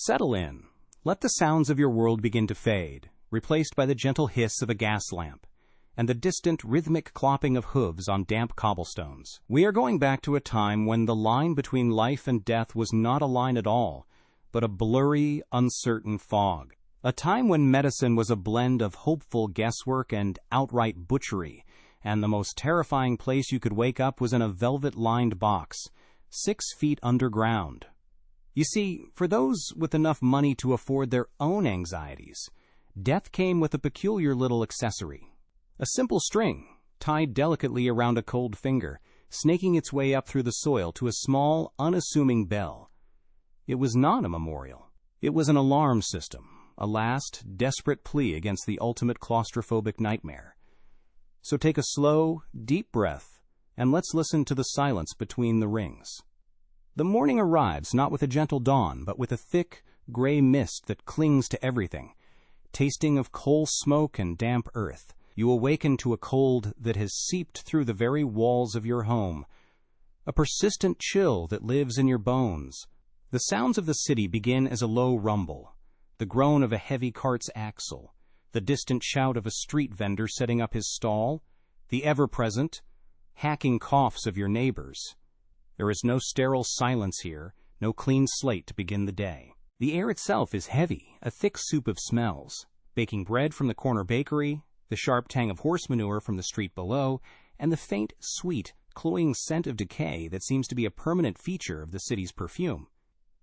Settle in. Let the sounds of your world begin to fade, replaced by the gentle hiss of a gas lamp and the distant rhythmic clopping of hooves on damp cobblestones. We are going back to a time when the line between life and death was not a line at all, but a blurry, uncertain fog. A time when medicine was a blend of hopeful guesswork and outright butchery, and the most terrifying place you could wake up was in a velvet-lined box, 6 feet underground. You see, for those with enough money to afford their own anxieties, death came with a peculiar little accessory. A simple string, tied delicately around a cold finger, snaking its way up through the soil to a small, unassuming bell. It was not a memorial. It was an alarm system, a last, desperate plea against the ultimate claustrophobic nightmare. So take a slow, deep breath, and let's listen to the silence between the rings. The morning arrives not with a gentle dawn, but with a thick, gray mist that clings to everything, tasting of coal smoke and damp earth. You awaken to a cold that has seeped through the very walls of your home, a persistent chill that lives in your bones. The sounds of the city begin as a low rumble, the groan of a heavy cart's axle, the distant shout of a street vendor setting up his stall, the ever-present, hacking coughs of your neighbors. There is no sterile silence here, no clean slate to begin the day. The air itself is heavy, a thick soup of smells. Baking bread from the corner bakery, the sharp tang of horse manure from the street below, and the faint, sweet, cloying scent of decay that seems to be a permanent feature of the city's perfume.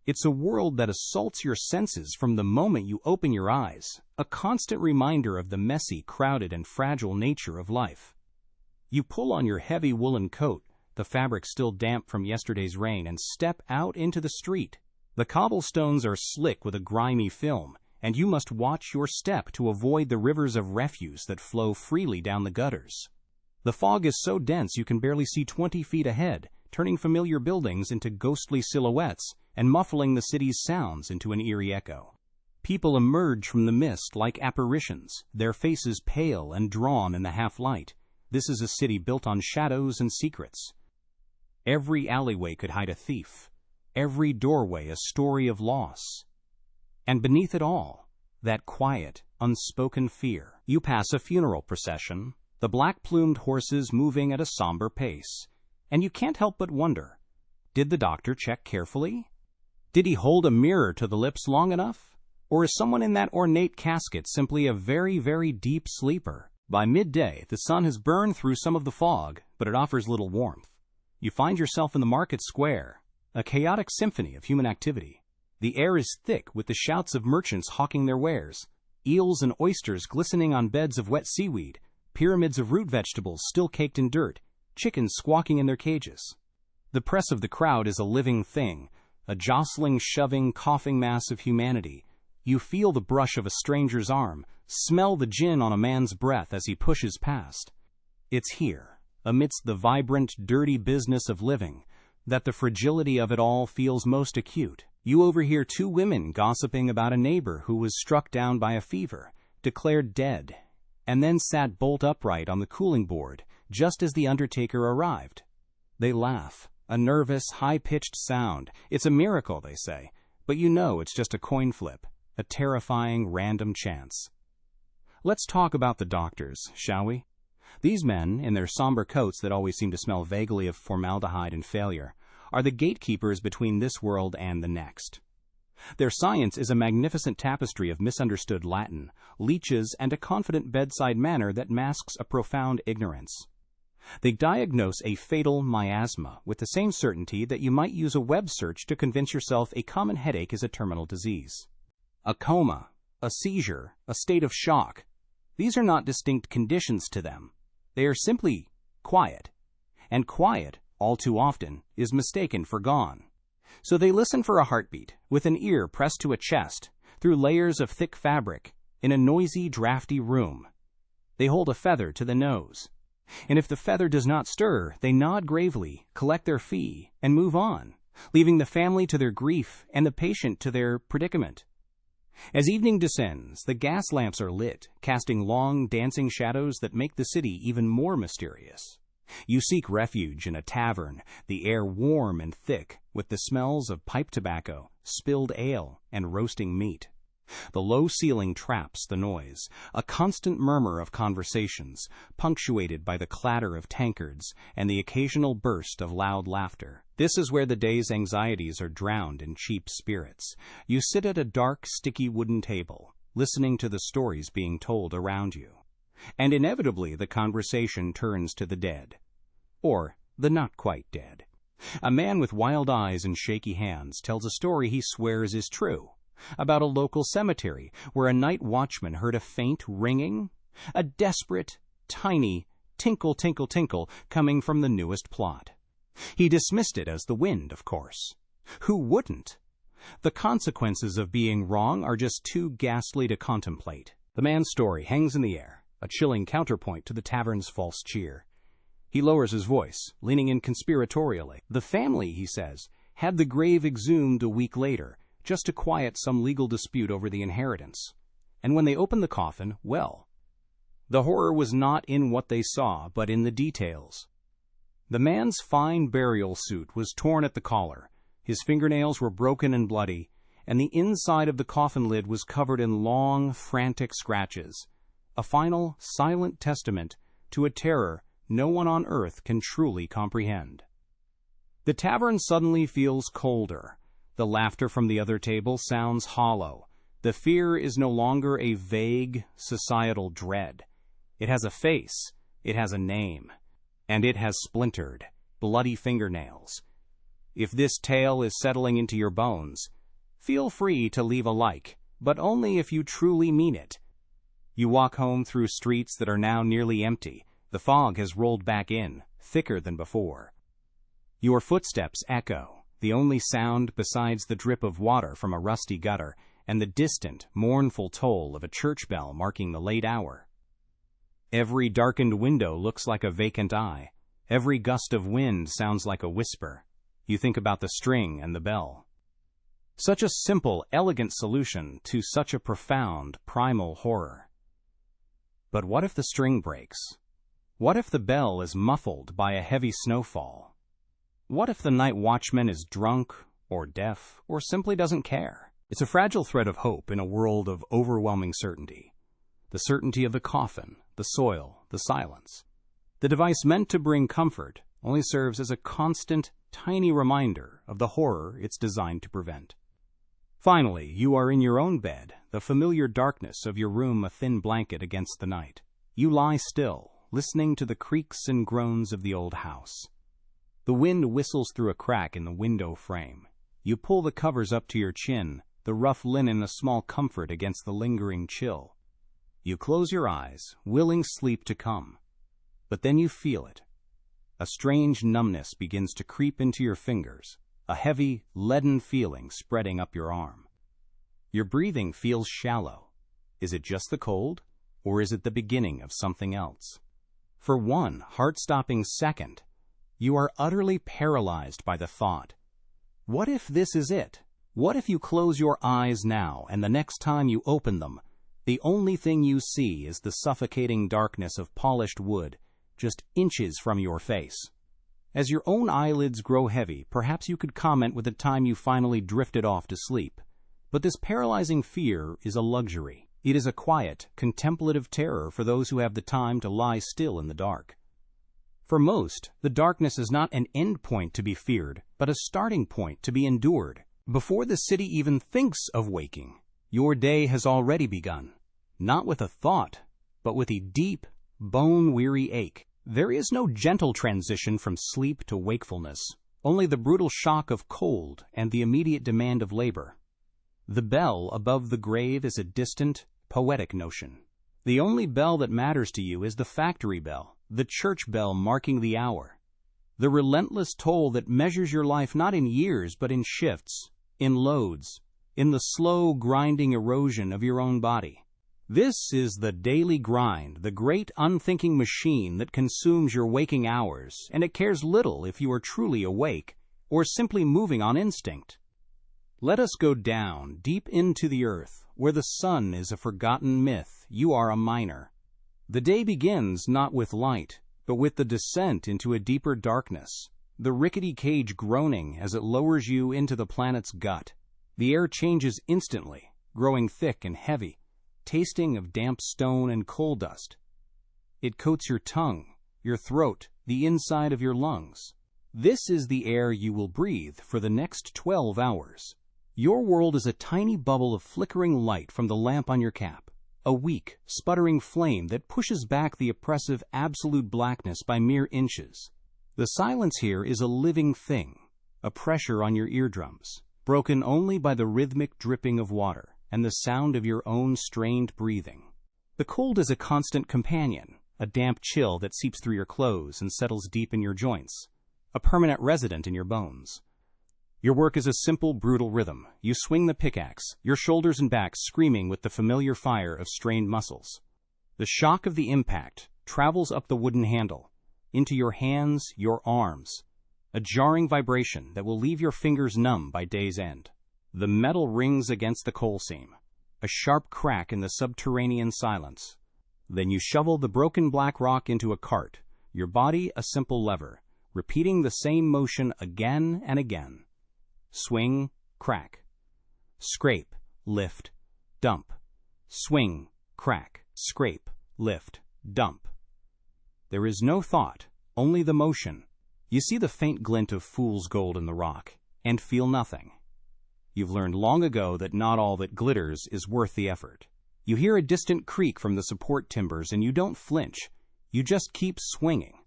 It's a world that assaults your senses from the moment you open your eyes, a constant reminder of the messy, crowded, and fragile nature of life. You pull on your heavy woolen coat, the fabric still damp from yesterday's rain, and step out into the street. The cobblestones are slick with a grimy film, and you must watch your step to avoid the rivers of refuse that flow freely down the gutters. The fog is so dense you can barely see 20 feet ahead, turning familiar buildings into ghostly silhouettes and muffling the city's sounds into an eerie echo. People emerge from the mist like apparitions, their faces pale and drawn in the half-light. This is a city built on shadows and secrets. Every alleyway could hide a thief, every doorway a story of loss. And beneath it all, that quiet, unspoken fear. You pass a funeral procession, the black-plumed horses moving at a somber pace, and you can't help but wonder, did the doctor check carefully? Did he hold a mirror to the lips long enough? Or is someone in that ornate casket simply a very, very deep sleeper? By midday, the sun has burned through some of the fog, but it offers little warmth. You find yourself in the market square, a chaotic symphony of human activity. The air is thick with the shouts of merchants hawking their wares, eels and oysters glistening on beds of wet seaweed, pyramids of root vegetables still caked in dirt, chickens squawking in their cages. The press of the crowd is a living thing, a jostling, shoving, coughing mass of humanity. You feel the brush of a stranger's arm, smell the gin on a man's breath as he pushes past. It's here, amidst the vibrant, dirty business of living, that the fragility of it all feels most acute. You overhear 2 women gossiping about a neighbor who was struck down by a fever, declared dead, and then sat bolt upright on the cooling board just as the undertaker arrived. They laugh, a nervous, high-pitched sound. It's a miracle, they say, but you know it's just a coin flip, a terrifying random chance. Let's talk about the doctors, shall we? These men, in their somber coats that always seem to smell vaguely of formaldehyde and failure, are the gatekeepers between this world and the next. Their science is a magnificent tapestry of misunderstood Latin, leeches, and a confident bedside manner that masks a profound ignorance. They diagnose a fatal miasma with the same certainty that you might use a web search to convince yourself a common headache is a terminal disease. A coma, a seizure, a state of shock. These are not distinct conditions to them. They are simply quiet. And quiet, all too often, is mistaken for gone. So they listen for a heartbeat, with an ear pressed to a chest, through layers of thick fabric, in a noisy, drafty room. They hold a feather to the nose. And if the feather does not stir, they nod gravely, collect their fee, and move on, leaving the family to their grief and the patient to their predicament. As evening descends, the gas lamps are lit, casting long, dancing shadows that make the city even more mysterious. You seek refuge in a tavern, the air warm and thick, with the smells of pipe tobacco, spilled ale, and roasting meat. The low ceiling traps the noise, a constant murmur of conversations, punctuated by the clatter of tankards and the occasional burst of loud laughter. This is where the day's anxieties are drowned in cheap spirits. You sit at a dark, sticky wooden table, listening to the stories being told around you. And inevitably the conversation turns to the dead. Or the not quite dead. A man with wild eyes and shaky hands tells a story he swears is true, about a local cemetery where a night watchman heard a faint ringing, a desperate, tiny tinkle, tinkle, tinkle coming from the newest plot. He dismissed it as the wind, of course. Who wouldn't? The consequences of being wrong are just too ghastly to contemplate. The man's story hangs in the air, a chilling counterpoint to the tavern's false cheer. He lowers his voice, leaning in conspiratorially. The family, he says, had the grave exhumed a week later, just to quiet some legal dispute over the inheritance. And when they opened the coffin, well, the horror was not in what they saw, but in the details. The man's fine burial suit was torn at the collar, his fingernails were broken and bloody, and the inside of the coffin lid was covered in long, frantic scratches, a final, silent testament to a terror no one on earth can truly comprehend. The tavern suddenly feels colder. The laughter from the other table sounds hollow. The fear is no longer a vague, societal dread. It has a face, it has a name, and it has splintered, bloody fingernails. If this tale is settling into your bones, feel free to leave a like, but only if you truly mean it. You walk home through streets that are now nearly empty. The fog has rolled back in, thicker than before. Your footsteps echo, the only sound besides the drip of water from a rusty gutter and the distant, mournful toll of a church bell marking the late hour. Every darkened window looks like a vacant eye. Every gust of wind sounds like a whisper. You think about the string and the bell. Such a simple, elegant solution to such a profound, primal horror. But what if the string breaks? What if the bell is muffled by a heavy snowfall? What if the night watchman is drunk, or deaf, or simply doesn't care? It's a fragile thread of hope in a world of overwhelming certainty. The certainty of the coffin, the soil, the silence. The device meant to bring comfort only serves as a constant, tiny reminder of the horror it's designed to prevent. Finally, you are in your own bed, the familiar darkness of your room a thin blanket against the night. You lie still, listening to the creaks and groans of the old house. The wind whistles through a crack in the window frame. You pull the covers up to your chin, the rough linen a small comfort against the lingering chill. You close your eyes, willing sleep to come. But then you feel it. A strange numbness begins to creep into your fingers, a heavy, leaden feeling spreading up your arm. Your breathing feels shallow. Is it just the cold, or is it the beginning of something else? For one heart-stopping second, you are utterly paralyzed by the thought, what if this is it? What if you close your eyes now, and the next time you open them, the only thing you see is the suffocating darkness of polished wood, just inches from your face? As your own eyelids grow heavy, perhaps you could comment with the time you finally drifted off to sleep. But this paralyzing fear is a luxury. It is a quiet, contemplative terror for those who have the time to lie still in the dark. For most, the darkness is not an end point to be feared, but a starting point to be endured. Before the city even thinks of waking, your day has already begun, not with a thought, but with a deep, bone-weary ache. There is no gentle transition from sleep to wakefulness, only the brutal shock of cold and the immediate demand of labor. The bell above the grave is a distant, poetic notion. The only bell that matters to you is the factory bell, the church bell marking the hour. The relentless toll that measures your life not in years but in shifts, in loads, in the slow grinding erosion of your own body. This is the daily grind, the great unthinking machine that consumes your waking hours, and it cares little if you are truly awake or simply moving on instinct. Let us go down, deep into the earth, where the sun is a forgotten myth. You are a miner. The day begins not with light, but with the descent into a deeper darkness, the rickety cage groaning as it lowers you into the planet's gut. The air changes instantly, growing thick and heavy, tasting of damp stone and coal dust. It coats your tongue, your throat, the inside of your lungs. This is the air you will breathe for the next 12 hours. Your world is a tiny bubble of flickering light from the lamp on your cap, a weak, sputtering flame that pushes back the oppressive absolute blackness by mere inches. The silence here is a living thing, a pressure on your eardrums, broken only by the rhythmic dripping of water and the sound of your own strained breathing. The cold is a constant companion, a damp chill that seeps through your clothes and settles deep in your joints, a permanent resident in your bones. Your work is a simple, brutal rhythm. You swing the pickaxe, your shoulders and back screaming with the familiar fire of strained muscles. The shock of the impact travels up the wooden handle, into your hands, your arms, a jarring vibration that will leave your fingers numb by day's end. The metal rings against the coal seam, a sharp crack in the subterranean silence. Then you shovel the broken black rock into a cart, your body a simple lever, repeating the same motion again and again. Swing, crack. Scrape, lift, dump. Swing, crack, scrape, lift, dump. There is no thought, only the motion. You see the faint glint of fool's gold in the rock, and feel nothing. You've learned long ago that not all that glitters is worth the effort. You hear a distant creak from the support timbers and you don't flinch. You just keep swinging.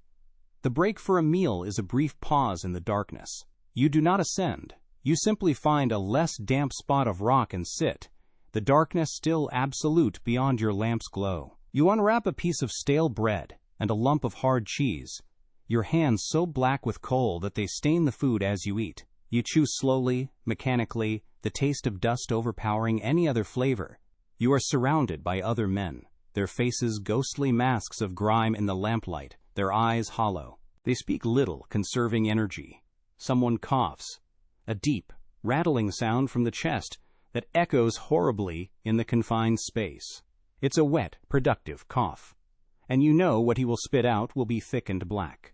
The break for a meal is a brief pause in the darkness. You do not ascend. You simply find a less damp spot of rock and sit, the darkness still absolute beyond your lamp's glow. You unwrap a piece of stale bread and a lump of hard cheese, your hands so black with coal that they stain the food as you eat. You chew slowly, mechanically, the taste of dust overpowering any other flavor. You are surrounded by other men, their faces ghostly masks of grime in the lamplight, their eyes hollow. They speak little, conserving energy. Someone coughs, a deep, rattling sound from the chest that echoes horribly in the confined space. It's a wet, productive cough, and you know what he will spit out will be thick and black.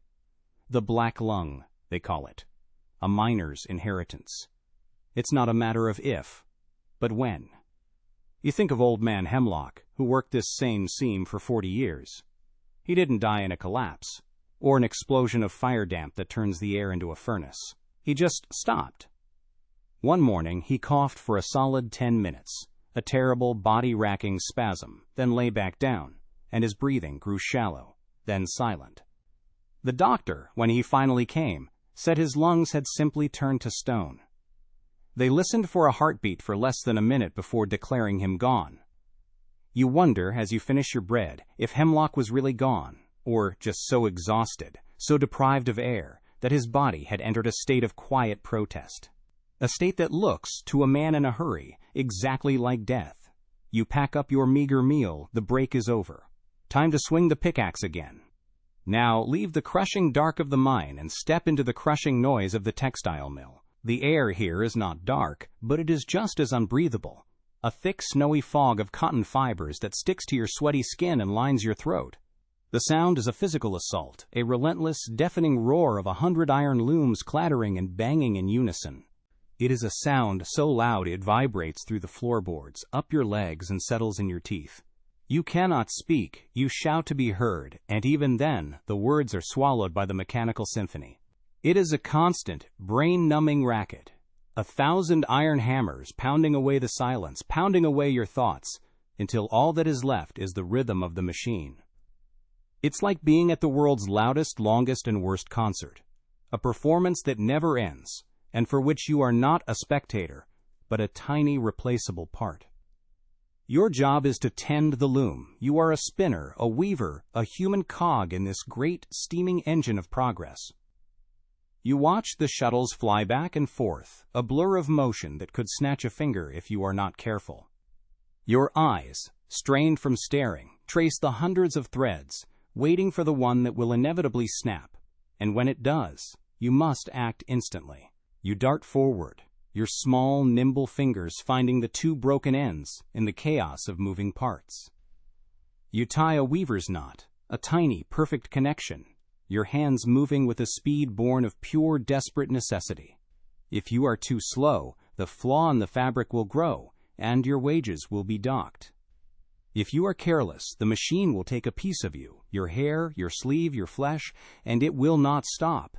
The black lung, they call it. A miner's inheritance. It's not a matter of if, but when. You think of old man Hemlock, who worked this same seam for 40 years. He didn't die in a collapse, or an explosion of fire damp that turns the air into a furnace. He just stopped. One morning, he coughed for a solid 10 minutes, a terrible body-racking spasm, then lay back down, and his breathing grew shallow, then silent. The doctor, when he finally came, said his lungs had simply turned to stone. They listened for a heartbeat for less than a minute before declaring him gone. You wonder, as you finish your bread, if Hemlock was really gone, or just so exhausted, so deprived of air, that his body had entered a state of quiet protest. A state that looks, to a man in a hurry, exactly like death. You pack up your meager meal, the break is over. Time to swing the pickaxe again. Now leave the crushing dark of the mine and step into the crushing noise of the textile mill. The air here is not dark, but it is just as unbreathable. A thick, snowy fog of cotton fibers that sticks to your sweaty skin and lines your throat. The sound is a physical assault, a relentless, deafening roar of 100 iron looms clattering and banging in unison. It is a sound so loud it vibrates through the floorboards, up your legs, and settles in your teeth. You cannot speak, you shout to be heard, and even then, the words are swallowed by the mechanical symphony. It is a constant, brain-numbing racket. 1,000 iron hammers pounding away the silence, pounding away your thoughts, until all that is left is the rhythm of the machine. It's like being at the world's loudest, longest, and worst concert. A performance that never ends, and for which you are not a spectator, but a tiny replaceable part. Your job is to tend the loom. You are a spinner, a weaver, a human cog in this great, steaming engine of progress. You watch the shuttles fly back and forth, a blur of motion that could snatch a finger if you are not careful. Your eyes, strained from staring, trace the hundreds of threads, waiting for the one that will inevitably snap, and when it does, you must act instantly. You dart forward, your small, nimble fingers finding the two broken ends in the chaos of moving parts. You tie a weaver's knot, a tiny, perfect connection, your hands moving with a speed born of pure desperate necessity. If you are too slow, the flaw in the fabric will grow, and your wages will be docked. If you are careless, the machine will take a piece of you, your hair, your sleeve, your flesh, and it will not stop.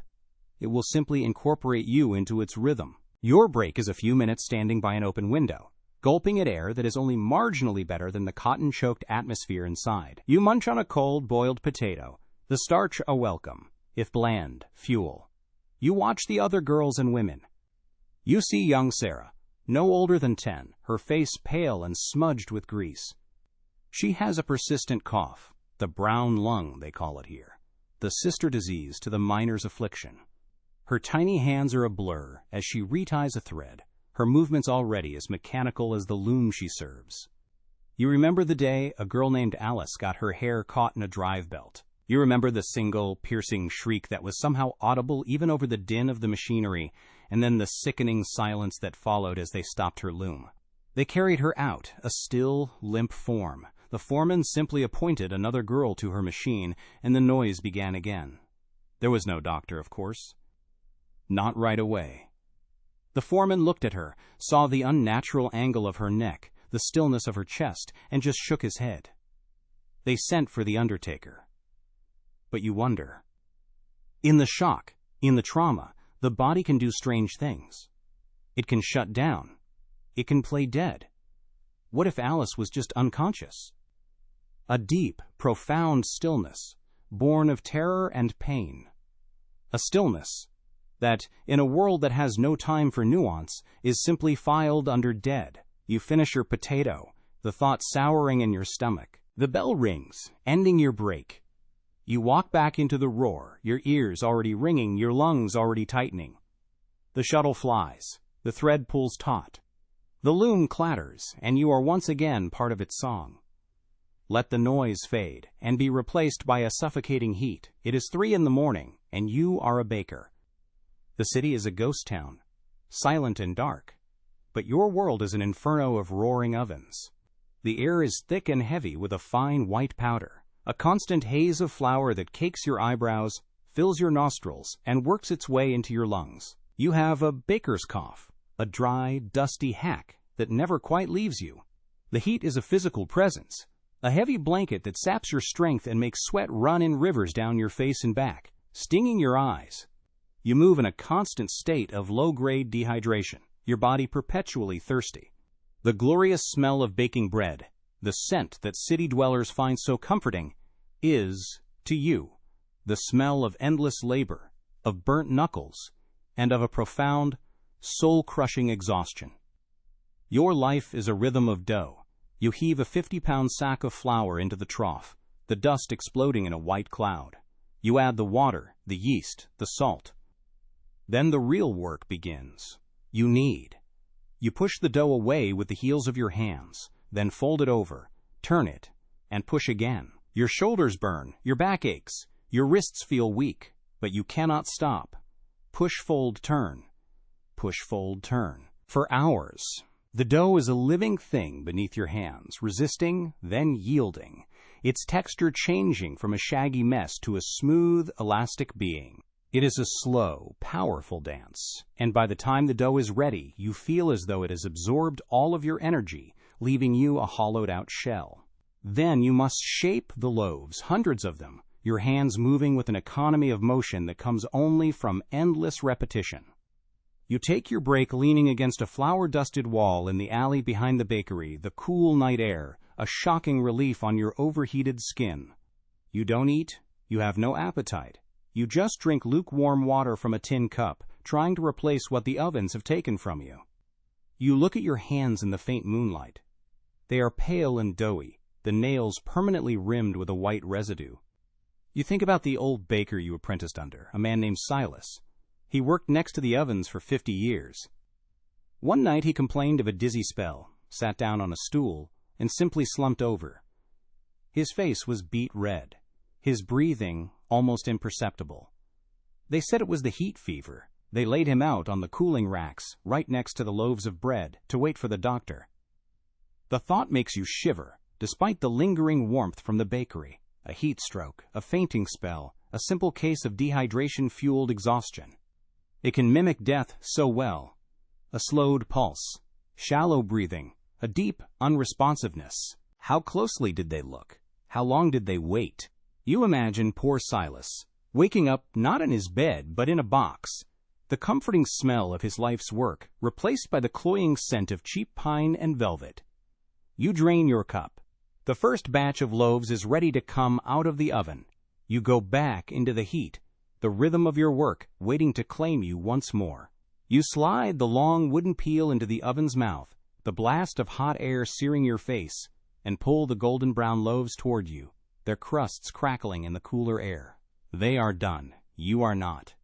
It will simply incorporate you into its rhythm. Your break is a few minutes standing by an open window, gulping at air that is only marginally better than the cotton-choked atmosphere inside. You munch on a cold, boiled potato, the starch a welcome, if bland, fuel. You watch the other girls and women. You see young Sarah, no older than 10, her face pale and smudged with grease. She has a persistent cough, the brown lung they call it here, the sister disease to the miner's affliction. Her tiny hands are a blur as she reties a thread, her movements already as mechanical as the loom she serves. You remember the day a girl named Alice got her hair caught in a drive belt. You remember the single, piercing shriek that was somehow audible even over the din of the machinery, and then the sickening silence that followed as they stopped her loom. They carried her out, a still, limp form. The foreman simply appointed another girl to her machine, and the noise began again. There was no doctor, of course. Not right away. The foreman looked at her, saw the unnatural angle of her neck, the stillness of her chest, and just shook his head. They sent for the undertaker. But you wonder. In the shock, in the trauma, the body can do strange things. It can shut down. It can play dead. What if Alice was just unconscious? A deep, profound stillness, born of terror and pain. A stillness that, in a world that has no time for nuance, is simply filed under dead. You finish your potato, the thought souring in your stomach. The bell rings, ending your break. You walk back into the roar, your ears already ringing, your lungs already tightening. The shuttle flies. The thread pulls taut. The loom clatters, and you are once again part of its song. Let the noise fade and be replaced by a suffocating heat. It is 3 a.m, and you are a baker. The city is a ghost town, silent and dark, but your world is an inferno of roaring ovens. The air is thick and heavy with a fine white powder, a constant haze of flour that cakes your eyebrows, fills your nostrils, and works its way into your lungs. You have a baker's cough, a dry, dusty hack that never quite leaves you. The heat is a physical presence, a heavy blanket that saps your strength and makes sweat run in rivers down your face and back, stinging your eyes. You move in a constant state of low-grade dehydration, your body perpetually thirsty. The glorious smell of baking bread, the scent that city dwellers find so comforting, is, to you, the smell of endless labor, of burnt knuckles, and of a profound, soul-crushing exhaustion. Your life is a rhythm of dough. You heave a 50-pound sack of flour into the trough, the dust exploding in a white cloud. You add the water, the yeast, the salt. Then the real work begins. You knead. You push the dough away with the heels of your hands, then fold it over, turn it, and push again. Your shoulders burn, your back aches, your wrists feel weak, but you cannot stop. Push, fold, turn. Push, fold, turn. For hours. The dough is a living thing beneath your hands, resisting, then yielding, its texture changing from a shaggy mess to a smooth, elastic being. It is a slow, powerful dance, and by the time the dough is ready, you feel as though it has absorbed all of your energy, leaving you a hollowed-out shell. Then you must shape the loaves, hundreds of them, your hands moving with an economy of motion that comes only from endless repetition. You take your break leaning against a flour-dusted wall in the alley behind the bakery, the cool night air, a shocking relief on your overheated skin. You don't eat, you have no appetite. You just drink lukewarm water from a tin cup, trying to replace what the ovens have taken from you. You look at your hands in the faint moonlight. They are pale and doughy, the nails permanently rimmed with a white residue. You think about the old baker you apprenticed under, a man named Silas. He worked next to the ovens for 50 years. One night he complained of a dizzy spell, sat down on a stool, and simply slumped over. His face was beet red, his breathing almost imperceptible. They said it was the heat fever. They laid him out on the cooling racks, right next to the loaves of bread, to wait for the doctor. The thought makes you shiver, despite the lingering warmth from the bakery. A heat stroke, a fainting spell, a simple case of dehydration-fueled exhaustion. It can mimic death so well. A slowed pulse, shallow breathing, a deep unresponsiveness. How closely did they look? How long did they wait? You imagine poor Silas, waking up not in his bed but in a box, the comforting smell of his life's work replaced by the cloying scent of cheap pine and velvet. You drain your cup. The first batch of loaves is ready to come out of the oven. You go back into the heat, the rhythm of your work waiting to claim you once more. You slide the long wooden peel into the oven's mouth, the blast of hot air searing your face, and pull the golden brown loaves toward you, their crusts crackling in the cooler air. They are done. You are not.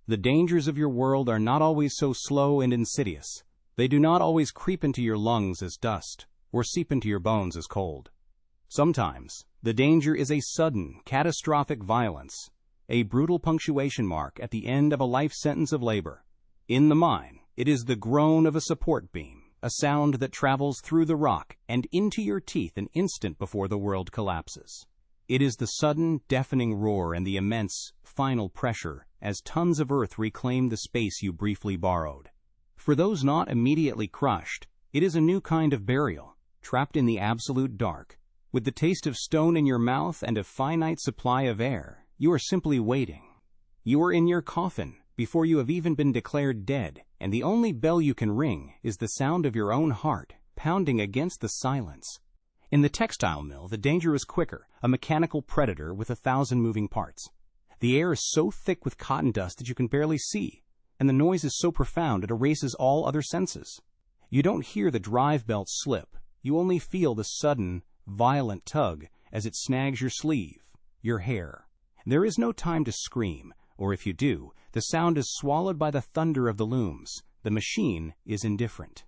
The dangers of your world are not always so slow and insidious. They do not always creep into your lungs as dust, or seep into your bones as cold. Sometimes, the danger is a sudden, catastrophic violence, a brutal punctuation mark at the end of a life sentence of labor. In the mine, it is the groan of a support beam, a sound that travels through the rock and into your teeth an instant before the world collapses. It is the sudden, deafening roar and the immense, final pressure as tons of earth reclaim the space you briefly borrowed. For those not immediately crushed, it is a new kind of burial, trapped in the absolute dark. With the taste of stone in your mouth and a finite supply of air, you are simply waiting. You are in your coffin before you have even been declared dead, and the only bell you can ring is the sound of your own heart pounding against the silence. In the textile mill, the danger is quicker, a mechanical predator with 1,000 moving parts. The air is so thick with cotton dust that you can barely see, and the noise is so profound it erases all other senses. You don't hear the drive belt slip. You only feel the sudden, violent tug as it snags your sleeve, your hair. There is no time to scream, or if you do, the sound is swallowed by the thunder of the looms. The machine is indifferent.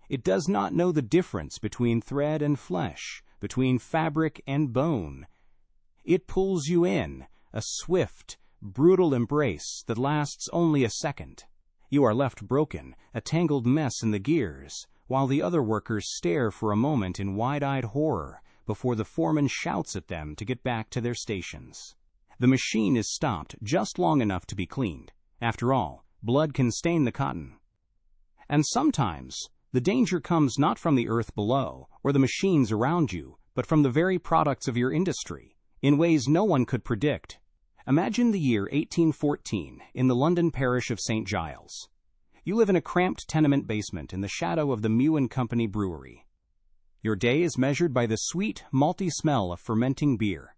It does not know the difference between thread and flesh, between fabric and bone. It pulls you in, a swift, brutal embrace that lasts only a second. You are left broken, a tangled mess in the gears, while the other workers stare for a moment in wide-eyed horror before the foreman shouts at them to get back to their stations. The machine is stopped just long enough to be cleaned. After all, blood can stain the cotton. And sometimes, the danger comes not from the earth below or the machines around you, but from the very products of your industry, in ways no one could predict. Imagine the year 1814 in the London parish of St. Giles. You live in a cramped tenement basement in the shadow of the Mew & Company brewery. Your day is measured by the sweet, malty smell of fermenting beer.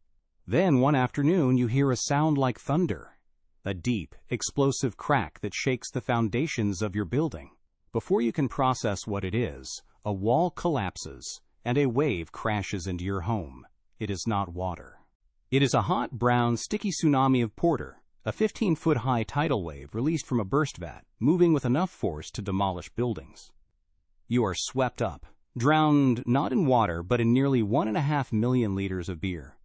Then one afternoon you hear a sound like thunder, a deep, explosive crack that shakes the foundations of your building. Before you can process what it is, a wall collapses and a wave crashes into your home. It is not water. It is a hot, brown, sticky tsunami of porter, a 15-foot-high tidal wave released from a burst vat, moving with enough force to demolish buildings. You are swept up, drowned not in water but in nearly 1.5 million liters of beer.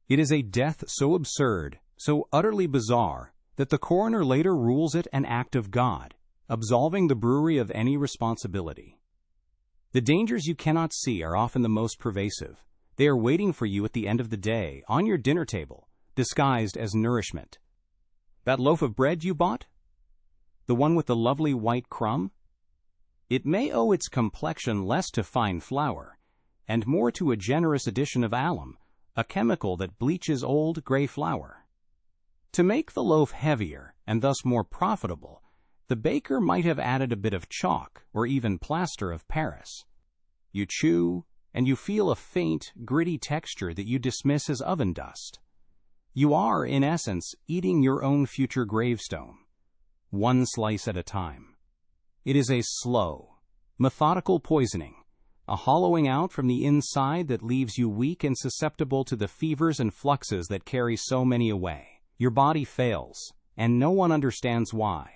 It is a death so absurd, so utterly bizarre, that the coroner later rules it an act of God, absolving the brewery of any responsibility. The dangers you cannot see are often the most pervasive. They are waiting for you at the end of the day, on your dinner table, disguised as nourishment. That loaf of bread you bought? The one with the lovely white crumb? It may owe its complexion less to fine flour, and more to a generous addition of alum, a chemical that bleaches old gray flour. To make the loaf heavier, and thus more profitable, the baker might have added a bit of chalk or even plaster of Paris. You chew, and you feel a faint, gritty texture that you dismiss as oven dust. You are, in essence, eating your own future gravestone, one slice at a time. It is a slow, methodical poisoning, a hollowing out from the inside that leaves you weak and susceptible to the fevers and fluxes that carry so many away. Your body fails, and no one understands why.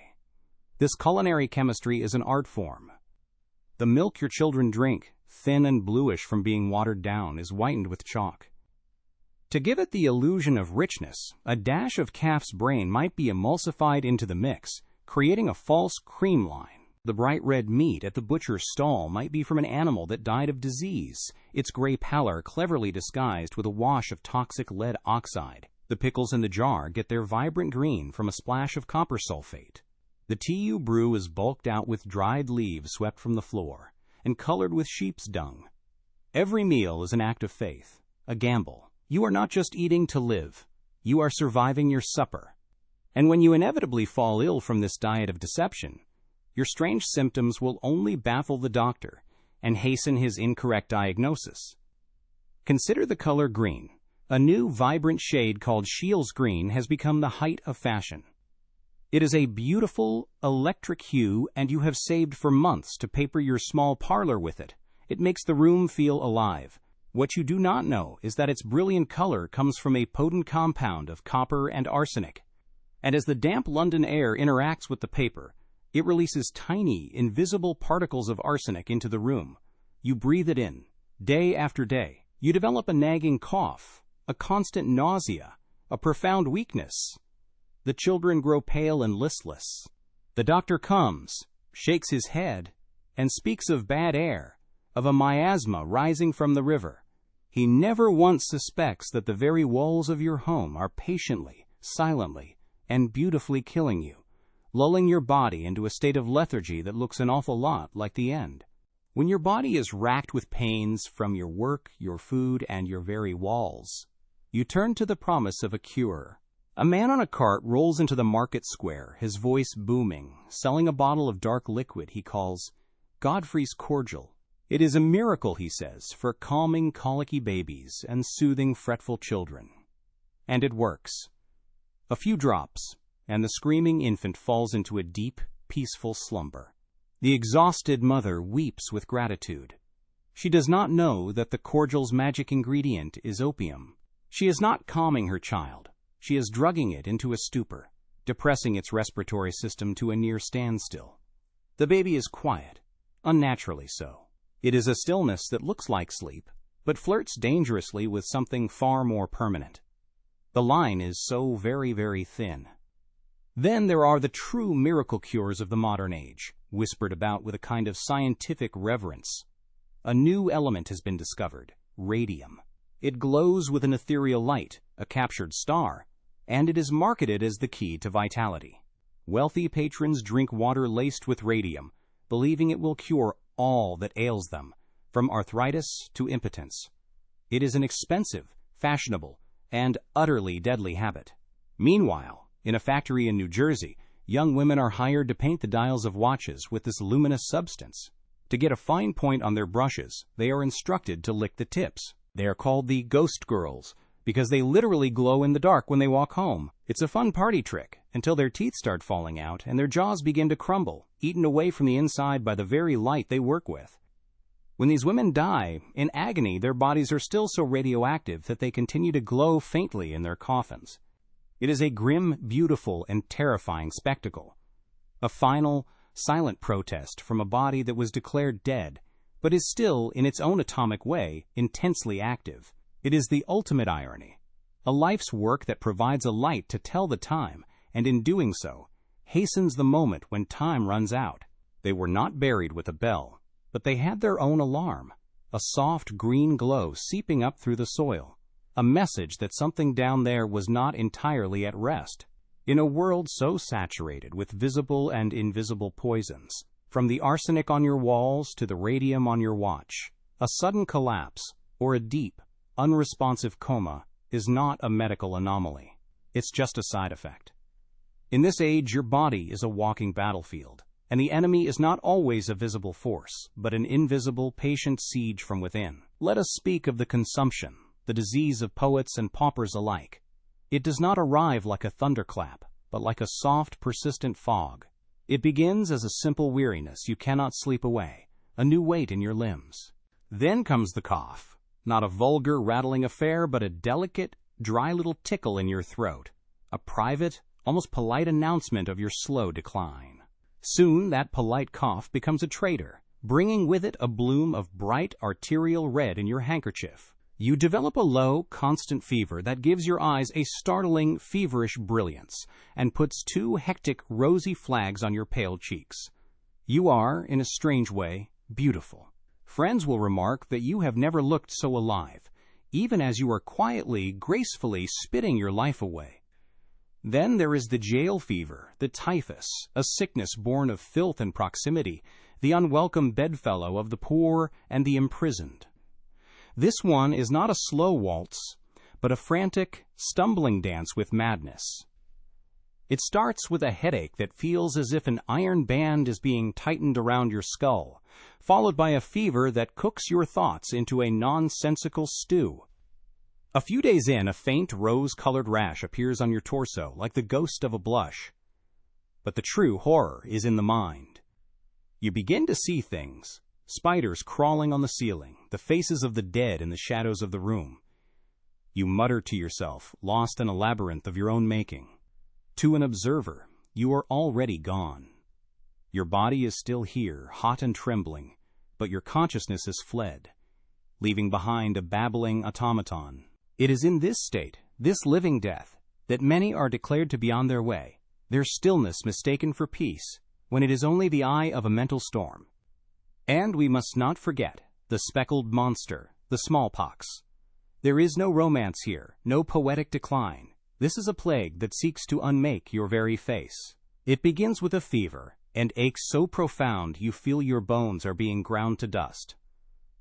This culinary chemistry is an art form. The milk your children drink, thin and bluish from being watered down, is whitened with chalk. To give it the illusion of richness, a dash of calf's brain might be emulsified into the mix, creating a false cream line. The bright red meat at the butcher's stall might be from an animal that died of disease, its gray pallor cleverly disguised with a wash of toxic lead oxide. The pickles in the jar get their vibrant green from a splash of copper sulfate. The tea you brew is bulked out with dried leaves swept from the floor and colored with sheep's dung. Every meal is an act of faith, a gamble. You are not just eating to live. You are surviving your supper. And when you inevitably fall ill from this diet of deception, your strange symptoms will only baffle the doctor and hasten his incorrect diagnosis. Consider the color green. A new, vibrant shade called Scheele's green has become the height of fashion. It is a beautiful, electric hue, and you have saved for months to paper your small parlor with it. It makes the room feel alive. What you do not know is that its brilliant color comes from a potent compound of copper and arsenic. And as the damp London air interacts with the paper, it releases tiny, invisible particles of arsenic into the room. You breathe it in, day after day. You develop a nagging cough, a constant nausea, a profound weakness. The children grow pale and listless. The doctor comes, shakes his head, and speaks of bad air, of a miasma rising from the river. He never once suspects that the very walls of your home are patiently, silently, and beautifully killing you, lulling your body into a state of lethargy that looks an awful lot like the end. When your body is racked with pains from your work, your food, and your very walls, you turn to the promise of a cure. A man on a cart rolls into the market square, his voice booming, selling a bottle of dark liquid he calls Godfrey's Cordial. It is a miracle, he says, for calming colicky babies and soothing fretful children. And it works. A few drops, and the screaming infant falls into a deep, peaceful slumber. The exhausted mother weeps with gratitude. She does not know that the cordial's magic ingredient is opium. She is not calming her child. She is drugging it into a stupor, depressing its respiratory system to a near standstill. The baby is quiet, unnaturally so. It is a stillness that looks like sleep, but flirts dangerously with something far more permanent. The line is so very, very thin. Then there are the true miracle cures of the modern age, whispered about with a kind of scientific reverence. A new element has been discovered, radium. It glows with an ethereal light, a captured star, and it is marketed as the key to vitality. Wealthy patrons drink water laced with radium, believing it will cure all that ails them, from arthritis to impotence. It is an expensive, fashionable, and utterly deadly habit. Meanwhile, in a factory in New Jersey, young women are hired to paint the dials of watches with this luminous substance. To get a fine point on their brushes, they are instructed to lick the tips. They are called the ghost girls because they literally glow in the dark when they walk home. It's a fun party trick until their teeth start falling out and their jaws begin to crumble, eaten away from the inside by the very light they work with. When these women die, in agony, their bodies are still so radioactive that they continue to glow faintly in their coffins. It is a grim, beautiful, and terrifying spectacle. A final, silent protest from a body that was declared dead, but is still, in its own atomic way, intensely active. It is the ultimate irony. A life's work that provides a light to tell the time, and in doing so, hastens the moment when time runs out. They were not buried with a bell, but they had their own alarm, a soft green glow seeping up through the soil, a message that something down there was not entirely at rest. In a world so saturated with visible and invisible poisons, from the arsenic on your walls to the radium on your watch, a sudden collapse or a deep, unresponsive coma is not a medical anomaly. It's just a side effect. In this age, your body is a walking battlefield, and the enemy is not always a visible force, but an invisible, patient siege from within. Let us speak of the consumption, the disease of poets and paupers alike. It does not arrive like a thunderclap, but like a soft, persistent fog. It begins as a simple weariness you cannot sleep away, a new weight in your limbs. Then comes the cough, not a vulgar, rattling affair, but a delicate, dry little tickle in your throat, a private, almost polite announcement of your slow decline. Soon that polite cough becomes a traitor, bringing with it a bloom of bright arterial red in your handkerchief. You develop a low, constant fever that gives your eyes a startling, feverish brilliance and puts two hectic, rosy flags on your pale cheeks. You are, in a strange way, beautiful. Friends will remark that you have never looked so alive. even as you are quietly, gracefully spitting your life away. Then there is the jail fever, the typhus, a sickness born of filth and proximity, the unwelcome bedfellow of the poor and the imprisoned. This one is not a slow waltz, but a frantic, stumbling dance with madness. It starts with a headache that feels as if an iron band is being tightened around your skull, followed by a fever that cooks your thoughts into a nonsensical stew. A few days in, a faint rose-colored rash appears on your torso like the ghost of a blush. But the true horror is in the mind. You begin to see things, spiders crawling on the ceiling, the faces of the dead in the shadows of the room. You mutter to yourself, lost in a labyrinth of your own making. To an observer, you are already gone. Your body is still here, hot and trembling, but your consciousness has fled, leaving behind a babbling automaton. It is in this state, this living death, that many are declared to be on their way, their stillness mistaken for peace, when it is only the eye of a mental storm. And we must not forget the speckled monster, the smallpox. There is no romance here, no poetic decline. This is a plague that seeks to unmake your very face. It begins with a fever, and aches so profound you feel your bones are being ground to dust.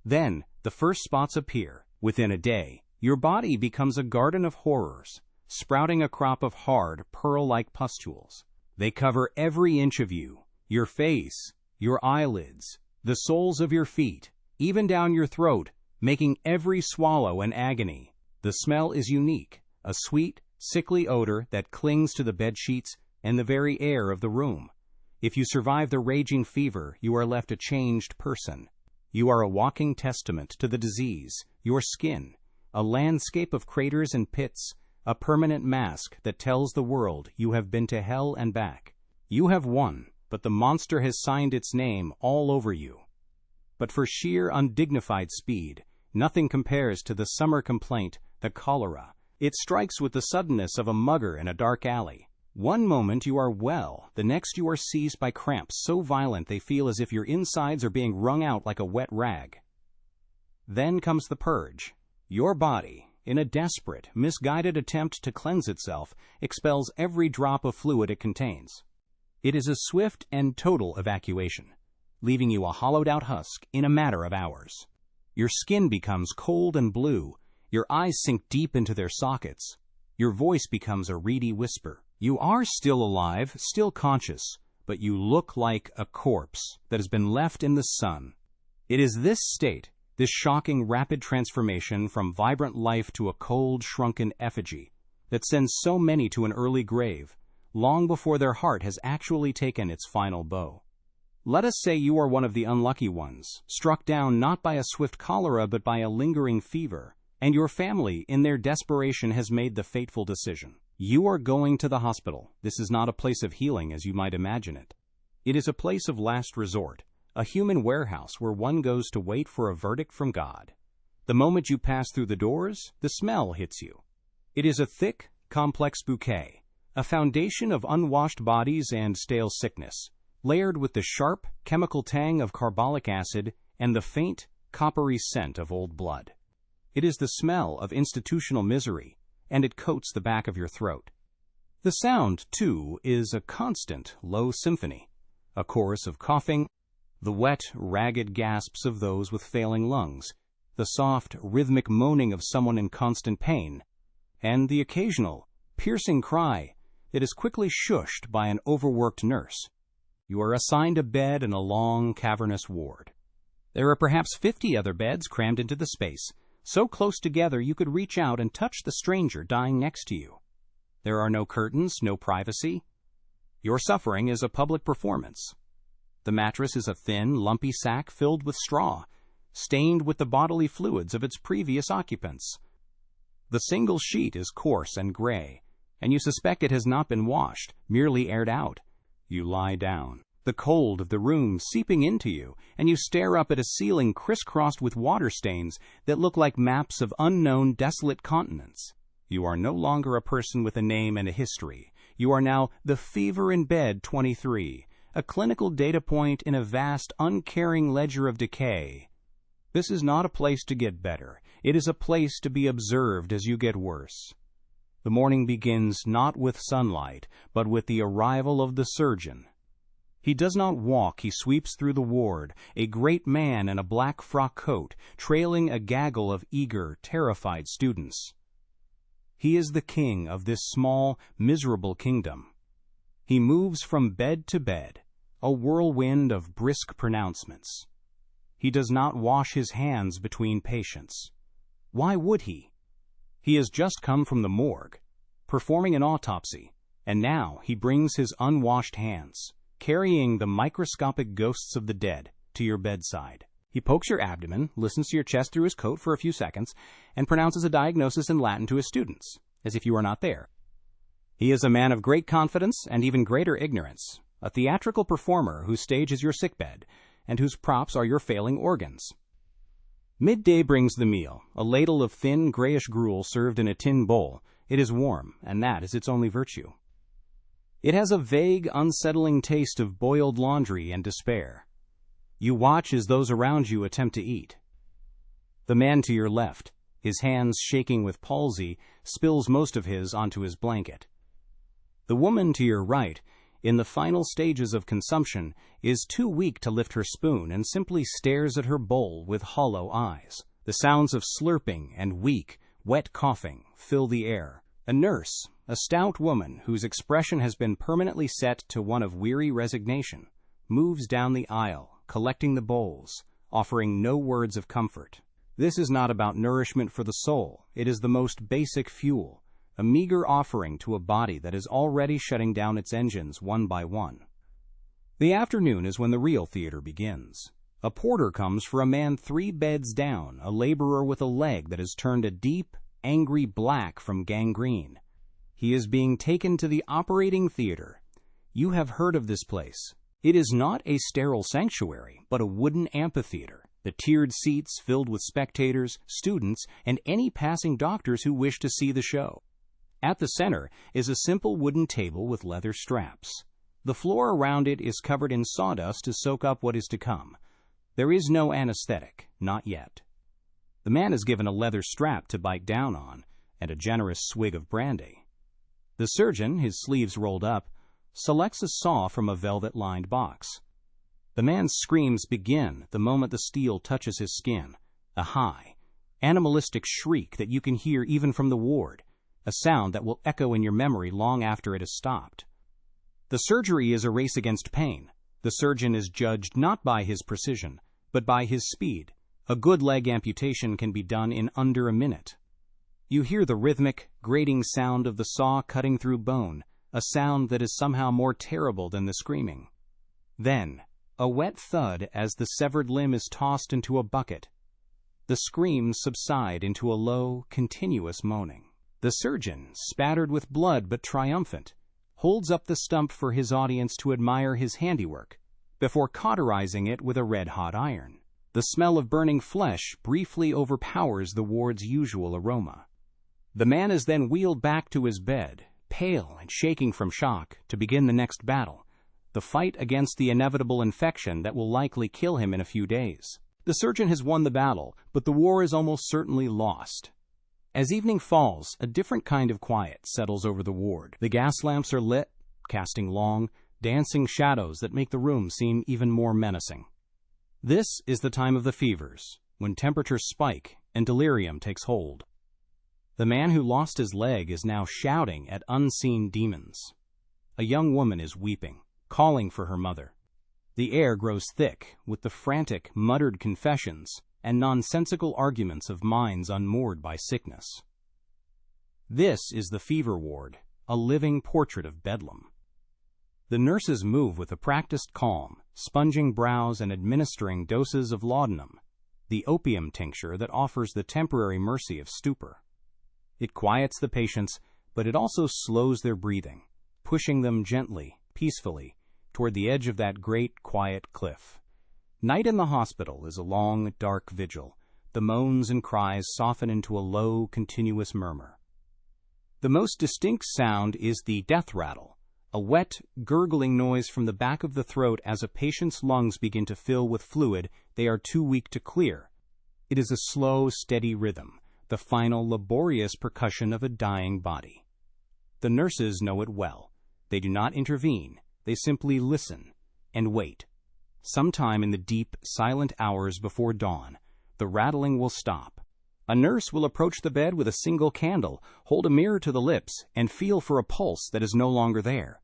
Then, the first spots appear. Within a day, your body becomes a garden of horrors, sprouting a crop of hard, pearl-like pustules. They cover every inch of you, your face, your eyelids, the soles of your feet, even down your throat, making every swallow an agony. The smell is unique, a sweet, sickly odor that clings to the bedsheets and the very air of the room. If you survive the raging fever, you are left a changed person. You are a walking testament to the disease, your skin, a landscape of craters and pits, a permanent mask that tells the world you have been to hell and back. You have won, but the monster has signed its name all over you. But for sheer undignified speed, nothing compares to the summer complaint, the cholera. It strikes with the suddenness of a mugger in a dark alley. One moment you are well, the next you are seized by cramps so violent they feel as if your insides are being wrung out like a wet rag. Then comes the purge. Your body, in a desperate, misguided attempt to cleanse itself, expels every drop of fluid it contains. It is a swift and total evacuation, leaving you a hollowed-out husk in a matter of hours. Your skin becomes cold and blue, your eyes sink deep into their sockets, your voice becomes a reedy whisper. You are still alive, still conscious, but you look like a corpse that has been left in the sun. It is this state, this shocking rapid transformation from vibrant life to a cold, shrunken effigy, that sends so many to an early grave, long before their heart has actually taken its final bow. Let us say you are one of the unlucky ones, struck down not by a swift cholera but by a lingering fever, and your family, in their desperation, has made the fateful decision. You are going to the hospital. This is not a place of healing as you might imagine it. It is a place of last resort, a human warehouse where one goes to wait for a verdict from God. The moment you pass through the doors, the smell hits you. It is a thick, complex bouquet, a foundation of unwashed bodies and stale sickness, layered with the sharp, chemical tang of carbolic acid and the faint, coppery scent of old blood. It is the smell of institutional misery, and it coats the back of your throat. The sound, too, is a constant, low symphony, a chorus of coughing, the wet, ragged gasps of those with failing lungs, the soft, rhythmic moaning of someone in constant pain, and the occasional, piercing cry that is quickly shushed by an overworked nurse. You are assigned a bed in a long, cavernous ward. There are perhaps 50 other beds crammed into the space, so close together you could reach out and touch the stranger dying next to you. There are no curtains, no privacy. Your suffering is a public performance. The mattress is a thin, lumpy sack filled with straw, stained with the bodily fluids of its previous occupants. The single sheet is coarse and gray, and you suspect it has not been washed, merely aired out. You lie down, the cold of the room seeping into you, and you stare up at a ceiling crisscrossed with water stains that look like maps of unknown, desolate continents. You are no longer a person with a name and a history. You are now the fever in bed 23, a clinical data point in a vast, uncaring ledger of decay. This is not a place to get better. It is a place to be observed as you get worse. The morning begins not with sunlight, but with the arrival of the surgeon. He does not walk, he sweeps through the ward, a great man in a black frock coat, trailing a gaggle of eager, terrified students. He is the king of this small, miserable kingdom. He moves from bed to bed, a whirlwind of brisk pronouncements. He does not wash his hands between patients. Why would he? He has just come from the morgue, performing an autopsy, and now he brings his unwashed hands, carrying the microscopic ghosts of the dead, to your bedside. He pokes your abdomen, listens to your chest through his coat for a few seconds, and pronounces a diagnosis in Latin to his students, as if you are not there. He is a man of great confidence and even greater ignorance, a theatrical performer whose stage is your sickbed, and whose props are your failing organs. Midday brings the meal, a ladle of thin, grayish gruel served in a tin bowl. It is warm, and that is its only virtue. It has a vague, unsettling taste of boiled laundry and despair. You watch as those around you attempt to eat. The man to your left, his hands shaking with palsy, spills most of his onto his blanket. The woman to your right, in the final stages of consumption, is too weak to lift her spoon and simply stares at her bowl with hollow eyes. The sounds of slurping and weak, wet coughing fill the air. A nurse, a stout woman whose expression has been permanently set to one of weary resignation, moves down the aisle, collecting the bowls, offering no words of comfort. This is not about nourishment for the soul. It is the most basic fuel, a meager offering to a body that is already shutting down its engines one by one. The afternoon is when the real theater begins. A porter comes for a man 3 beds down, a laborer with a leg that has turned a deep, angry black from gangrene. He is being taken to the operating theater. You have heard of this place. It is not a sterile sanctuary, but a wooden amphitheater. The tiered seats filled with spectators, students, and any passing doctors who wish to see the show. At the center is a simple wooden table with leather straps. The floor around it is covered in sawdust to soak up what is to come. There is no anesthetic, not yet. The man is given a leather strap to bite down on, and a generous swig of brandy. The surgeon, his sleeves rolled up, selects a saw from a velvet-lined box. The man's screams begin the moment the steel touches his skin, a high, animalistic shriek that you can hear even from the ward, a sound that will echo in your memory long after it has stopped. The surgery is a race against pain. The surgeon is judged not by his precision, but by his speed. A good leg amputation can be done in under a minute. You hear the rhythmic, grating sound of the saw cutting through bone, a sound that is somehow more terrible than the screaming. Then, a wet thud as the severed limb is tossed into a bucket. The screams subside into a low, continuous moaning. The surgeon, spattered with blood but triumphant, holds up the stump for his audience to admire his handiwork, before cauterizing it with a red-hot iron. The smell of burning flesh briefly overpowers the ward's usual aroma. The man is then wheeled back to his bed, pale and shaking from shock, to begin the next battle, the fight against the inevitable infection that will likely kill him in a few days. The surgeon has won the battle, but the war is almost certainly lost. As evening falls, a different kind of quiet settles over the ward. The gas lamps are lit, casting long, dancing shadows that make the room seem even more menacing. This is the time of the fevers, when temperatures spike and delirium takes hold. The man who lost his leg is now shouting at unseen demons. A young woman is weeping, calling for her mother. The air grows thick with the frantic, muttered confessions and nonsensical arguments of minds unmoored by sickness. This is the fever ward, a living portrait of bedlam. The nurses move with a practiced calm, sponging brows and administering doses of laudanum, the opium tincture that offers the temporary mercy of stupor. It quiets the patients, but it also slows their breathing, pushing them gently, peacefully, toward the edge of that great, quiet cliff. Night in the hospital is a long, dark vigil. The moans and cries soften into a low, continuous murmur. The most distinct sound is the death rattle, a wet, gurgling noise from the back of the throat as a patient's lungs begin to fill with fluid they are too weak to clear. It is a slow, steady rhythm, the final, laborious percussion of a dying body. The nurses know it well. They do not intervene. They simply listen and wait. Sometime in the deep, silent hours before dawn, the rattling will stop. A nurse will approach the bed with a single candle, hold a mirror to the lips, and feel for a pulse that is no longer there.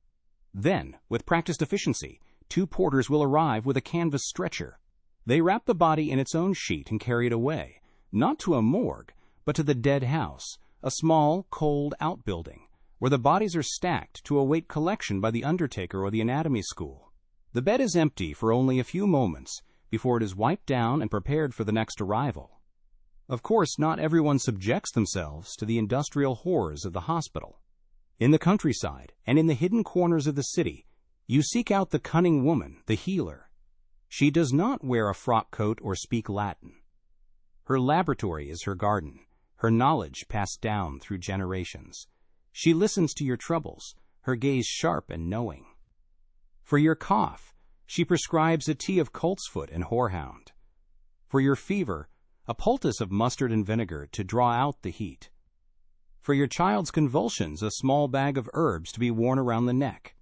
Then, with practiced efficiency, 2 porters will arrive with a canvas stretcher. They wrap the body in its own sheet and carry it away, not to a morgue, but to the dead house, a small, cold outbuilding, where the bodies are stacked to await collection by the undertaker or the anatomy school. The bed is empty for only a few moments before it is wiped down and prepared for the next arrival. Of course, not everyone subjects themselves to the industrial horrors of the hospital. In the countryside and in the hidden corners of the city, you seek out the cunning woman, the healer. She does not wear a frock coat or speak Latin. Her laboratory is her garden, her knowledge passed down through generations. She listens to your troubles, her gaze sharp and knowing. For your cough, she prescribes a tea of coltsfoot and horehound. For your fever, a poultice of mustard and vinegar to draw out the heat. For your child's convulsions, a small bag of herbs to be worn around the neck.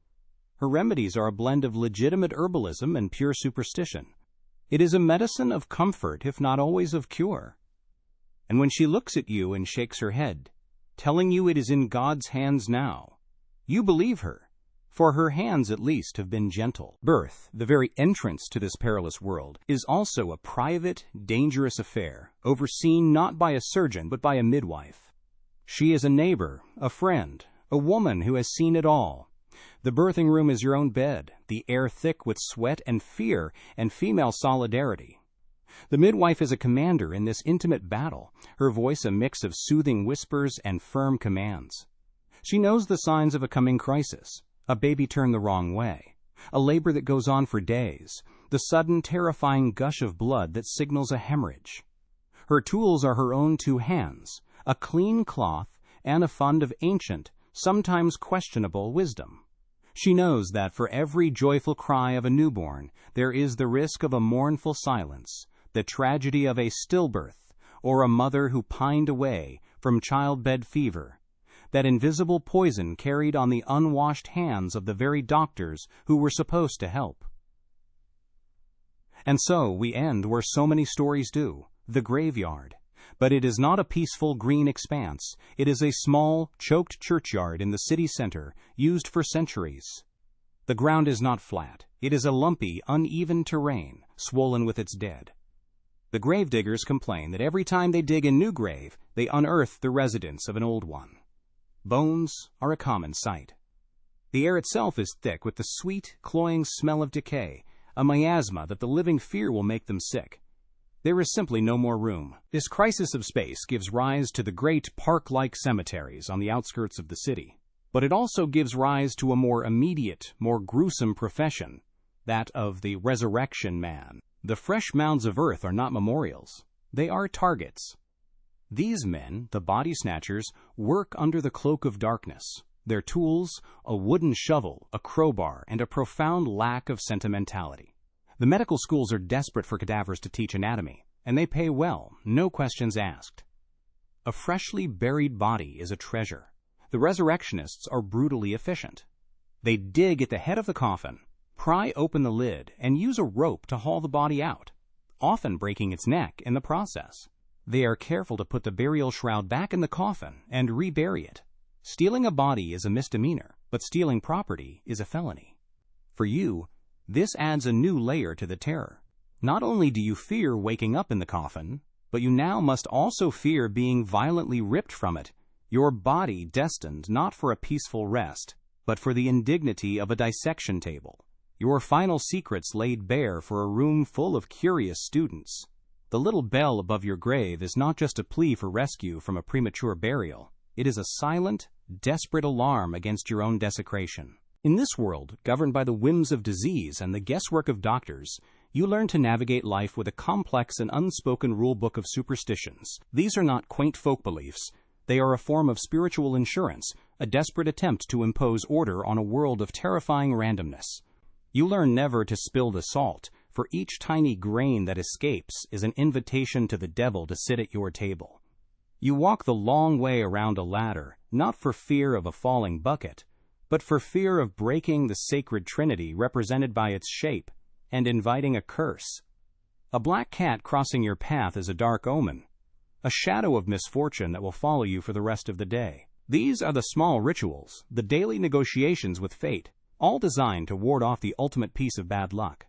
Her remedies are a blend of legitimate herbalism and pure superstition. It is a medicine of comfort, if not always of cure. And when she looks at you and shakes her head, telling you it is in God's hands now, you believe her, for her hands at least have been gentle. Birth, the very entrance to this perilous world, is also a private, dangerous affair, overseen not by a surgeon but by a midwife. She is a neighbor, a friend, a woman who has seen it all. The birthing room is your own bed, the air thick with sweat and fear and female solidarity. The midwife is a commander in this intimate battle, her voice a mix of soothing whispers and firm commands. She knows the signs of a coming crisis, a baby turned the wrong way, a labor that goes on for days, the sudden terrifying gush of blood that signals a hemorrhage. Her tools are her own 2 hands, a clean cloth, and a fund of ancient, sometimes questionable wisdom. She knows that for every joyful cry of a newborn, there is the risk of a mournful silence, the tragedy of a stillbirth, or a mother who pined away from childbed fever, that invisible poison carried on the unwashed hands of the very doctors who were supposed to help. And so we end where so many stories do, the graveyard. But it is not a peaceful green expanse. It is a small, choked churchyard in the city center, used for centuries. The ground is not flat. It is a lumpy, uneven terrain, swollen with its dead. The gravediggers complain that every time they dig a new grave, they unearth the residence of an old one. Bones are a common sight. The air itself is thick with the sweet, cloying smell of decay, a miasma that the living fear will make them sick. There is simply no more room. This crisis of space gives rise to the great park-like cemeteries on the outskirts of the city. But it also gives rise to a more immediate, more gruesome profession, that of the resurrection man. The fresh mounds of earth are not memorials. They are targets. These men, the body snatchers, work under the cloak of darkness. Their tools, a wooden shovel, a crowbar, and a profound lack of sentimentality. The medical schools are desperate for cadavers to teach anatomy, and they pay well, no questions asked. A freshly buried body is a treasure. The resurrectionists are brutally efficient. They dig at the head of the coffin, pry open the lid, and use a rope to haul the body out, often breaking its neck in the process. They are careful to put the burial shroud back in the coffin and rebury it. Stealing a body is a misdemeanor, but stealing property is a felony. For you, this adds a new layer to the terror. Not only do you fear waking up in the coffin, but you now must also fear being violently ripped from it, your body destined not for a peaceful rest, but for the indignity of a dissection table. Your final secrets laid bare for a room full of curious students. The little bell above your grave is not just a plea for rescue from a premature burial. It is a silent, desperate alarm against your own desecration. In this world, governed by the whims of disease and the guesswork of doctors, you learn to navigate life with a complex and unspoken rule-book of superstitions. These are not quaint folk beliefs. They are a form of spiritual insurance, a desperate attempt to impose order on a world of terrifying randomness. You learn never to spill the salt, for each tiny grain that escapes is an invitation to the devil to sit at your table. You walk the long way around a ladder, not for fear of a falling bucket, but for fear of breaking the sacred trinity represented by its shape and inviting a curse. A black cat crossing your path is a dark omen, a shadow of misfortune that will follow you for the rest of the day. These are the small rituals, the daily negotiations with fate, all designed to ward off the ultimate piece of bad luck.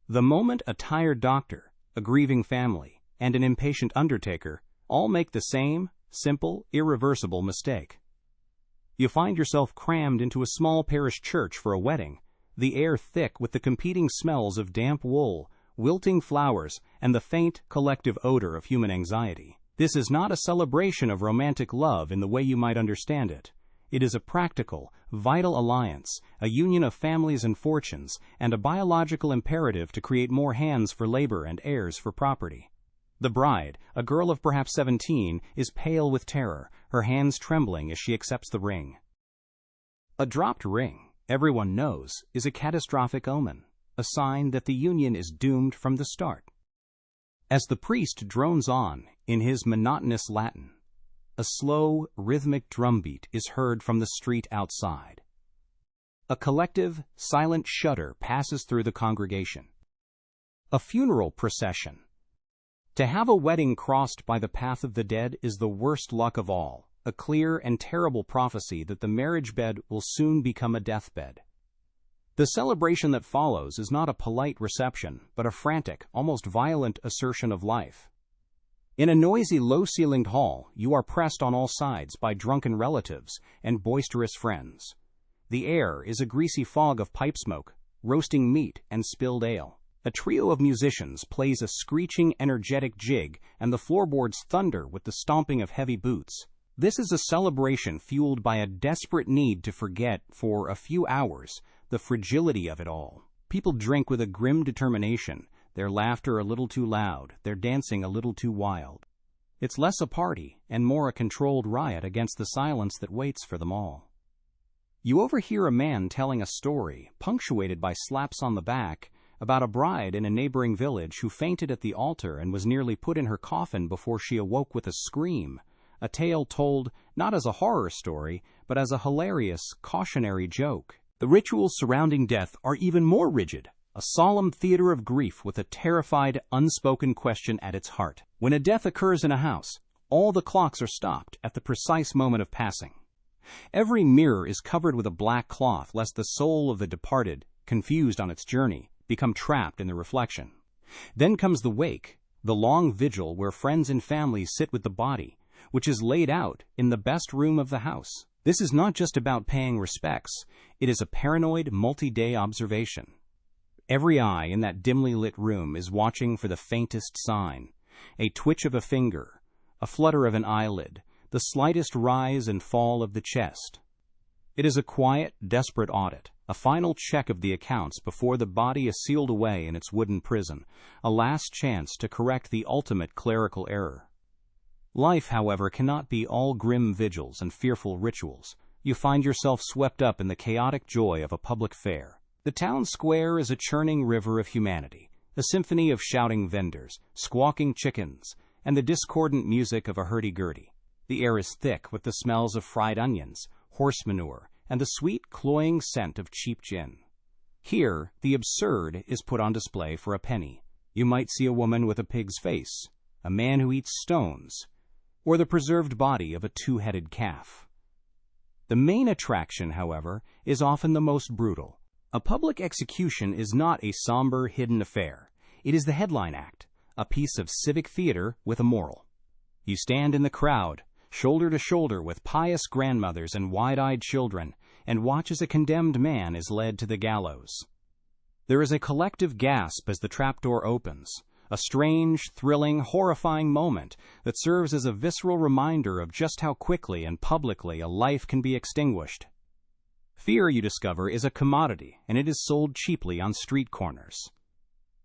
The moment a tired doctor, a grieving family, and an impatient undertaker all make the same, simple, irreversible mistake. You find yourself crammed into a small parish church for a wedding, the air thick with the competing smells of damp wool, wilting flowers, and the faint, collective odor of human anxiety. This is not a celebration of romantic love in the way you might understand it. It is a practical, vital alliance, a union of families and fortunes, and a biological imperative to create more hands for labor and heirs for property. The bride, a girl of perhaps 17, is pale with terror, her hands trembling as she accepts the ring. A dropped ring, everyone knows, is a catastrophic omen, a sign that the union is doomed from the start. As the priest drones on, in his monotonous Latin, a slow, rhythmic drumbeat is heard from the street outside. A collective, silent shudder passes through the congregation. A funeral procession. To have a wedding crossed by the path of the dead is the worst luck of all, a clear and terrible prophecy that the marriage bed will soon become a deathbed. The celebration that follows is not a polite reception, but a frantic, almost violent assertion of life. In a noisy, low-ceilinged hall, you are pressed on all sides by drunken relatives and boisterous friends. The air is a greasy fog of pipe smoke, roasting meat, and spilled ale. A trio of musicians plays a screeching, energetic jig, and the floorboards thunder with the stomping of heavy boots. This is a celebration fueled by a desperate need to forget, for a few hours, the fragility of it all. People drink with a grim determination, their laughter a little too loud, their dancing a little too wild. It's less a party and more a controlled riot against the silence that waits for them all. You overhear a man telling a story, punctuated by slaps on the back, about a bride in a neighboring village who fainted at the altar and was nearly put in her coffin before she awoke with a scream, a tale told not as a horror story, but as a hilarious, cautionary joke. The rituals surrounding death are even more rigid, a solemn theater of grief with a terrified, unspoken question at its heart. When a death occurs in a house, all the clocks are stopped at the precise moment of passing. Every mirror is covered with a black cloth lest the soul of the departed, confused on its journey, become trapped in the reflection. Then comes the wake, the long vigil where friends and families sit with the body, which is laid out in the best room of the house. This is not just about paying respects, it is a paranoid, multi-day observation. Every eye in that dimly lit room is watching for the faintest sign, a twitch of a finger, a flutter of an eyelid, the slightest rise and fall of the chest. It is a quiet, desperate audit, a final check of the accounts before the body is sealed away in its wooden prison, a last chance to correct the ultimate clerical error. Life, however, cannot be all grim vigils and fearful rituals. You find yourself swept up in the chaotic joy of a public fair. The town square is a churning river of humanity, a symphony of shouting vendors, squawking chickens, and the discordant music of a hurdy-gurdy. The air is thick with the smells of fried onions, horse manure, and the sweet, cloying scent of cheap gin. Here, the absurd is put on display for a penny. You might see a woman with a pig's face, a man who eats stones, or the preserved body of a two-headed calf. The main attraction, however, is often the most brutal. A public execution is not a somber, hidden affair. It is the headline act, a piece of civic theater with a moral. You stand in the crowd, shoulder to shoulder with pious grandmothers and wide-eyed children, and watch as a condemned man is led to the gallows. There is a collective gasp as the trapdoor opens, a strange, thrilling, horrifying moment that serves as a visceral reminder of just how quickly and publicly a life can be extinguished. Fear, you discover, is a commodity, and it is sold cheaply on street corners.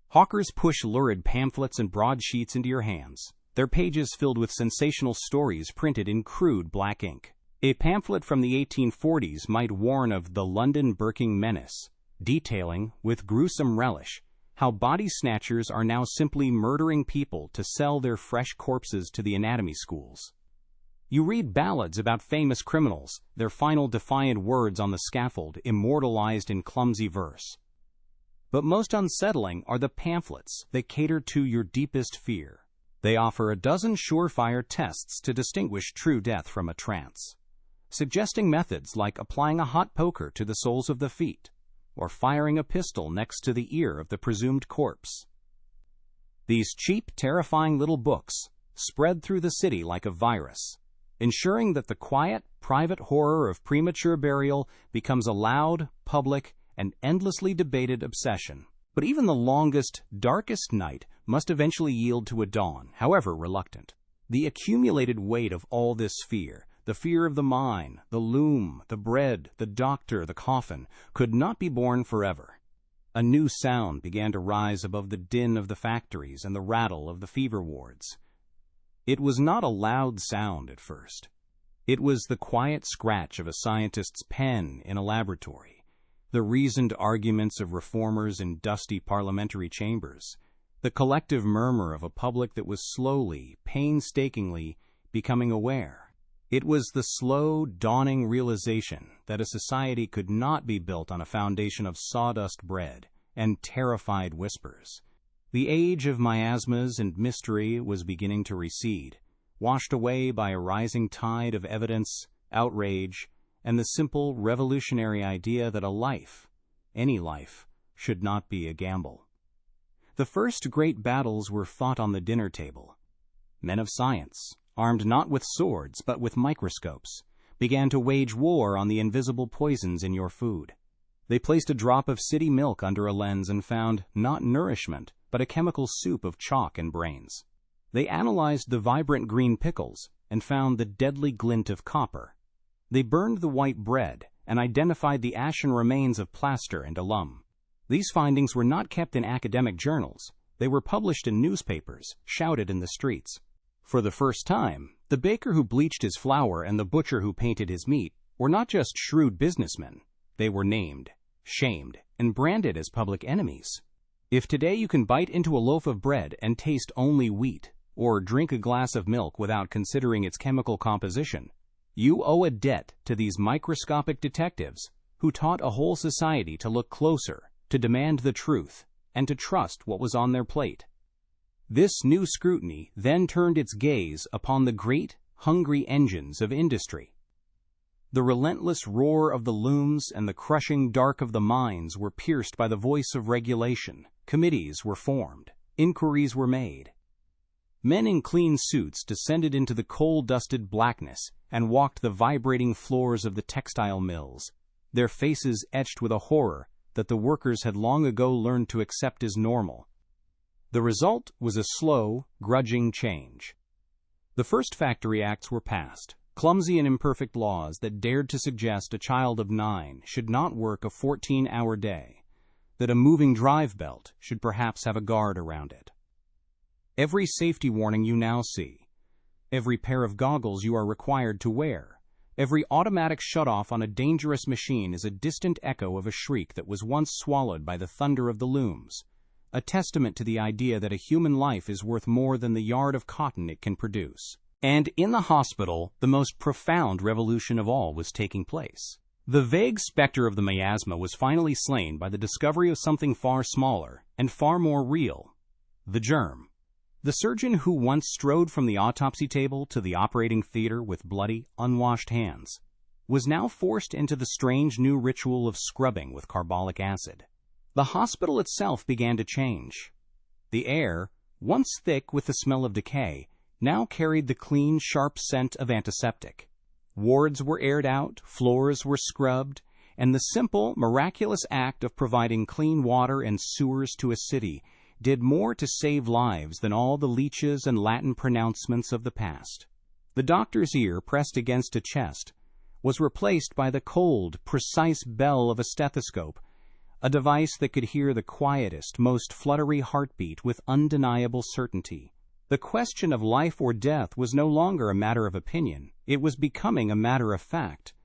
Hawkers push lurid pamphlets and broadsheets into your hands, their pages filled with sensational stories printed in crude black ink. A pamphlet from the 1840s might warn of the London burking menace, detailing, with gruesome relish, how body snatchers are now simply murdering people to sell their fresh corpses to the anatomy schools. You read ballads about famous criminals, their final defiant words on the scaffold immortalized in clumsy verse. But most unsettling are the pamphlets that cater to your deepest fear. They offer a dozen surefire tests to distinguish true death from a trance, suggesting methods like applying a hot poker to the soles of the feet, or firing a pistol next to the ear of the presumed corpse. These cheap, terrifying little books spread through the city like a virus, ensuring that the quiet, private horror of premature burial becomes a loud, public, and endlessly debated obsession. But even the longest, darkest night must eventually yield to a dawn, however reluctant. The accumulated weight of all this fear, the fear of the mine, the loom, the bread, the doctor, the coffin, could not be borne forever. A new sound began to rise above the din of the factories and the rattle of the fever wards. It was not a loud sound at first. It was the quiet scratch of a scientist's pen in a laboratory, the reasoned arguments of reformers in dusty parliamentary chambers, the collective murmur of a public that was slowly, painstakingly becoming aware. It was the slow, dawning realization that a society could not be built on a foundation of sawdust bread and terrified whispers. The age of miasmas and mystery was beginning to recede, washed away by a rising tide of evidence, outrage, and the simple revolutionary idea that a life, any life, should not be a gamble. The first great battles were fought on the dinner table. Men of science, armed not with swords but with microscopes, began to wage war on the invisible poisons in your food. They placed a drop of city milk under a lens and found not nourishment, but a chemical soup of chalk and brains. They analyzed the vibrant green pickles and found the deadly glint of copper. They burned the white bread and identified the ashen remains of plaster and alum. These findings were not kept in academic journals. They were published in newspapers, shouted in the streets. For the first time, the baker who bleached his flour and the butcher who painted his meat were not just shrewd businessmen. They were named, shamed, and branded as public enemies. If today you can bite into a loaf of bread and taste only wheat, or drink a glass of milk without considering its chemical composition, you owe a debt to these microscopic detectives who taught a whole society to look closer, to demand the truth, and to trust what was on their plate. This new scrutiny then turned its gaze upon the great, hungry engines of industry. The relentless roar of the looms and the crushing dark of the mines were pierced by the voice of regulation. Committees were formed. Inquiries were made. Men in clean suits descended into the coal-dusted blackness and walked the vibrating floors of the textile mills, their faces etched with a horror that the workers had long ago learned to accept as normal. The result was a slow, grudging change. The first factory acts were passed, clumsy and imperfect laws that dared to suggest a child of 9 should not work a 14-hour day, that a moving drive belt should perhaps have a guard around it. Every safety warning you now see, every pair of goggles you are required to wear, every automatic shutoff on a dangerous machine is a distant echo of a shriek that was once swallowed by the thunder of the looms, a testament to the idea that a human life is worth more than the yard of cotton it can produce. And in the hospital, the most profound revolution of all was taking place. The vague specter of the miasma was finally slain by the discovery of something far smaller and far more real, the germ. The surgeon who once strode from the autopsy table to the operating theater with bloody, unwashed hands was now forced into the strange new ritual of scrubbing with carbolic acid. The hospital itself began to change. The air, once thick with the smell of decay, now carried the clean, sharp scent of antiseptic. Wards were aired out, floors were scrubbed, and the simple, miraculous act of providing clean water and sewers to a city did more to save lives than all the leeches and Latin pronouncements of the past. The doctor's ear, pressed against a chest, was replaced by the cold, precise bell of a stethoscope, a device that could hear the quietest, most fluttery heartbeat with undeniable certainty. The question of life or death was no longer a matter of opinion. It was becoming a matter of fact.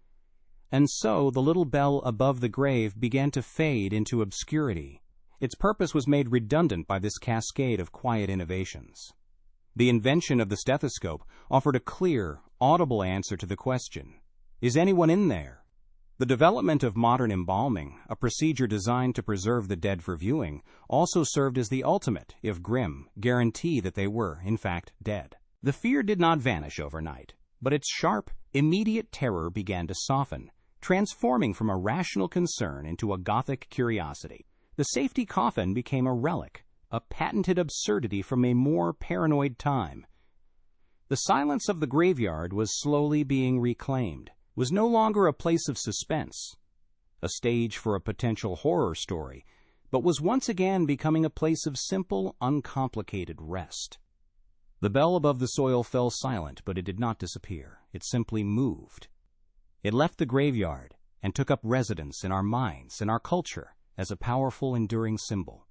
And so the little bell above the grave began to fade into obscurity, its purpose was made redundant by this cascade of quiet innovations. The invention of the stethoscope offered a clear, audible answer to the question, "Is anyone in there?" The development of modern embalming, a procedure designed to preserve the dead for viewing, also served as the ultimate, if grim, guarantee that they were, in fact, dead. The fear did not vanish overnight, but its sharp, immediate terror began to soften, transforming from a rational concern into a Gothic curiosity. The safety coffin became a relic, a patented absurdity from a more paranoid time. The silence of the graveyard was slowly being reclaimed, was no longer a place of suspense, a stage for a potential horror story, but was once again becoming a place of simple, uncomplicated rest. The bell above the soil fell silent, but it did not disappear. It simply moved. It left the graveyard and took up residence in our minds and our culture as a powerful, enduring symbol.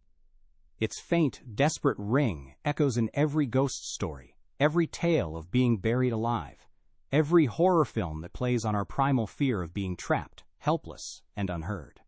Its faint, desperate ring echoes in every ghost story, every tale of being buried alive, every horror film that plays on our primal fear of being trapped, helpless, and unheard.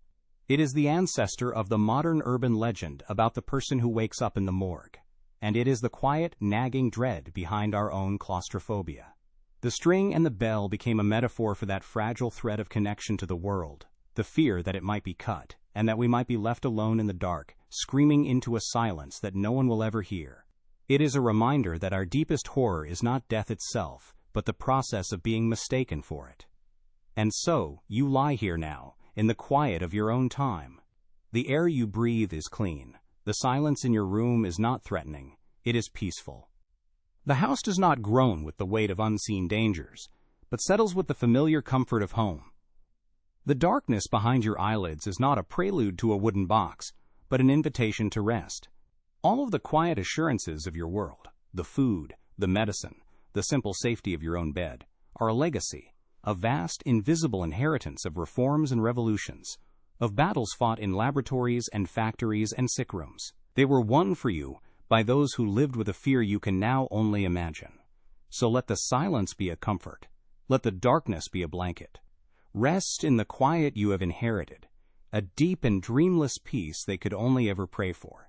It is the ancestor of the modern urban legend about the person who wakes up in the morgue, and it is the quiet, nagging dread behind our own claustrophobia. The string and the bell became a metaphor for that fragile thread of connection to the world, the fear that it might be cut, and that we might be left alone in the dark, screaming into a silence that no one will ever hear. It is a reminder that our deepest horror is not death itself, but the process of being mistaken for it. And so, you lie here now, in the quiet of your own time. The air you breathe is clean. The silence in your room is not threatening. It is peaceful. The house does not groan with the weight of unseen dangers, but settles with the familiar comfort of home. The darkness behind your eyelids is not a prelude to a wooden box, but an invitation to rest. All of the quiet assurances of your world, the food, the medicine, the simple safety of your own bed, are a legacy, a vast, invisible inheritance of reforms and revolutions, of battles fought in laboratories and factories and sick rooms. They were won for you by those who lived with a fear you can now only imagine. So let the silence be a comfort. Let the darkness be a blanket. Rest in the quiet you have inherited, a deep and dreamless peace they could only ever pray for.